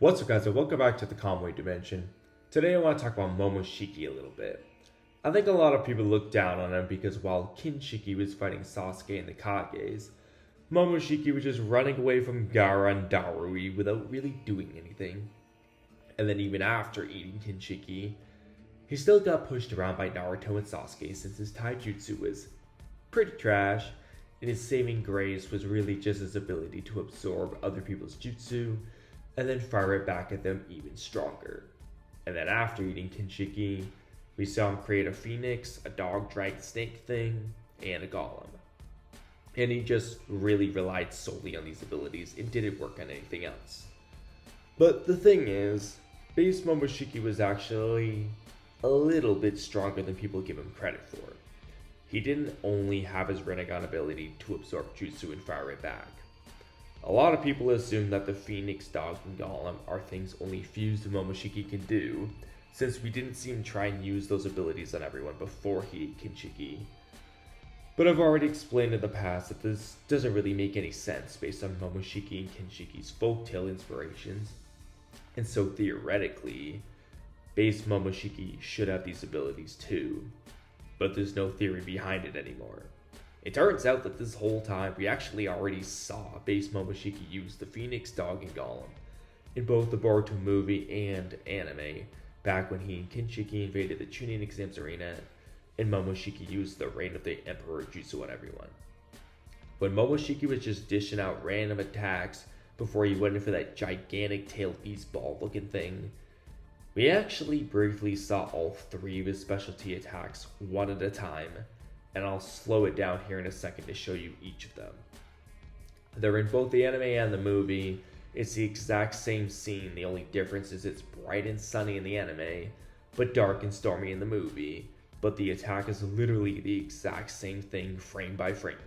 What's up guys and welcome back to the Kamui dimension. Today I want to talk about Momoshiki a little bit. I think a lot of people look down on him because while Kinshiki was fighting Sasuke and the Kages, Momoshiki was just running away from Gaara and Darui without really doing anything. And then even after eating Kinshiki, he still got pushed around by Naruto and Sasuke since his taijutsu was pretty trash, and his saving grace was really just his ability to absorb other people's jutsu and then fire it back at them even stronger. And then after eating Kinshiki, we saw him create a phoenix, a dog dragon snake thing, and a golem. And he just really relied solely on these abilities and didn't work on anything else. But the thing is, base Momoshiki was actually a little bit stronger than people give him credit for. He didn't only have his Rinnegan ability to absorb jutsu and fire it back. A lot of people assume that the Phoenix, Dog, and Golem are things only fused Momoshiki can do, since we didn't see him try and use those abilities on everyone before he ate Kinshiki. But I've already explained in the past that this doesn't really make any sense based on Momoshiki and Kinshiki's folktale inspirations, and so theoretically, base Momoshiki should have these abilities too, but there's no theory behind it anymore. It turns out that this whole time we actually already saw base Momoshiki use the Phoenix, Dog, and Golem in both the Boruto movie and anime, back when he and Kinshiki invaded the Chunin Exams Arena and Momoshiki used the Reign of the Emperor jutsu on everyone. When Momoshiki was just dishing out random attacks before he went in for that gigantic tailed beast ball looking thing, we actually briefly saw all three of his specialty attacks one at a time, and I'll slow it down here in a second to show you each of them. They're in both the anime and the movie. It's the exact same scene, the only difference is it's bright and sunny in the anime, but dark and stormy in the movie, but the attack is literally the exact same thing frame by frame.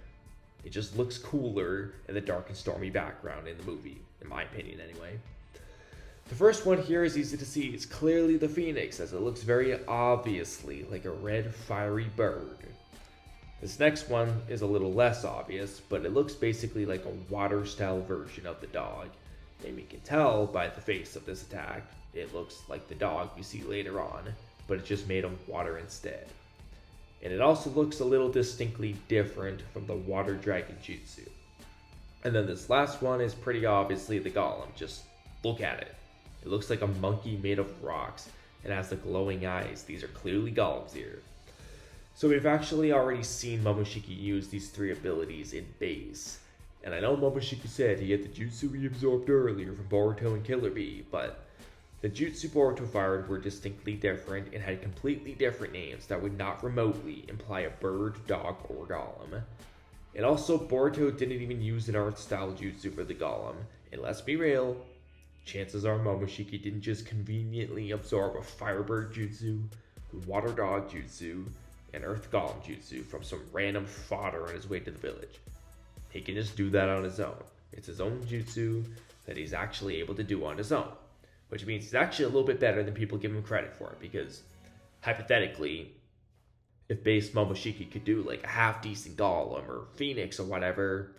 It just looks cooler in the dark and stormy background in the movie, in my opinion anyway. The first one here is easy to see. It's clearly the Phoenix, as it looks very obviously like a red fiery bird. This next one is a little less obvious, but it looks basically like a water-style version of the dog. And we can tell by the face of this attack, it looks like the dog we see later on, but it's just made of water instead. And it also looks a little distinctly different from the water dragon jutsu. And then this last one is pretty obviously the Golem, just look at it. It looks like a monkey made of rocks and has the glowing eyes. These are clearly Golems here. So we've actually already seen Momoshiki use these three abilities in base. And I know Momoshiki said he had the jutsu he absorbed earlier from Boruto and Killer Bee, but the jutsu Boruto fired were distinctly different and had completely different names that would not remotely imply a bird, dog, or golem. And also, Boruto didn't even use an art-style jutsu for the golem, and let's be real, chances are Momoshiki didn't just conveniently absorb a firebird jutsu, water dog jutsu, and earth golem jutsu from some random fodder on his way to the village. He can just do that on his own. It's his own jutsu that he's actually able to do on his own, which means he's actually a little bit better than people give him credit for, because hypothetically, if base Momoshiki could do like a half-decent golem or phoenix or whatever,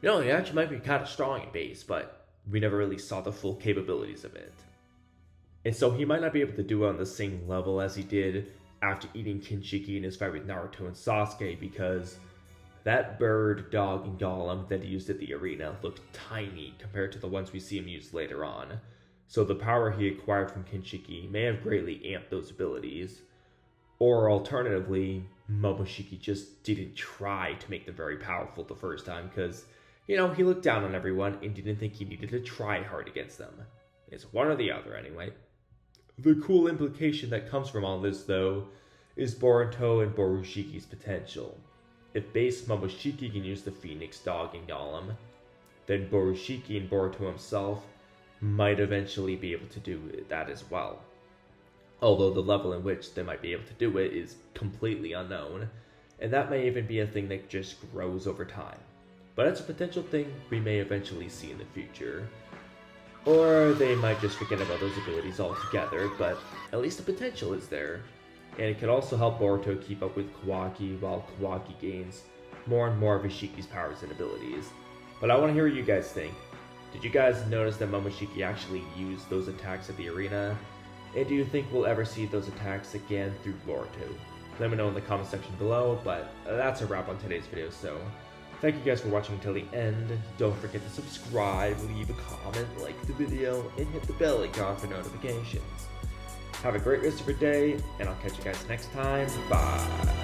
he actually might be kind of strong in base, but we never really saw the full capabilities of it. And so he might not be able to do it on the same level as he did after eating Kinshiki in his fight with Naruto and Sasuke, because that bird, dog, and golem that he used at the arena looked tiny compared to the ones we see him use later on. So the power he acquired from Kinshiki may have greatly amped those abilities, or alternatively, Momoshiki just didn't try to make them very powerful the first time because, he looked down on everyone and didn't think he needed to try hard against them. It's one or the other anyway. The cool implication that comes from all this, though, is Boruto and Borushiki's potential. If base Momoshiki can use the Phoenix, Dog, and Golem, then Borushiki and Boruto himself might eventually be able to do that as well. Although the level in which they might be able to do it is completely unknown, and that may even be a thing that just grows over time. But it's a potential thing we may eventually see in the future. Or they might just forget about those abilities altogether, but at least the potential is there. And it could also help Boruto keep up with Kawaki while Kawaki gains more and more of Ishiki's powers and abilities. But I want to hear what you guys think. Did you guys notice that Momoshiki actually used those attacks at the arena? And do you think we'll ever see those attacks again through Boruto? Let me know in the comment section below, but that's a wrap on today's video, so thank you guys for watching until the end. Don't forget to subscribe, leave a comment, like the video, and hit the bell icon for notifications. Have a great rest of your day, and I'll catch you guys next time. Bye!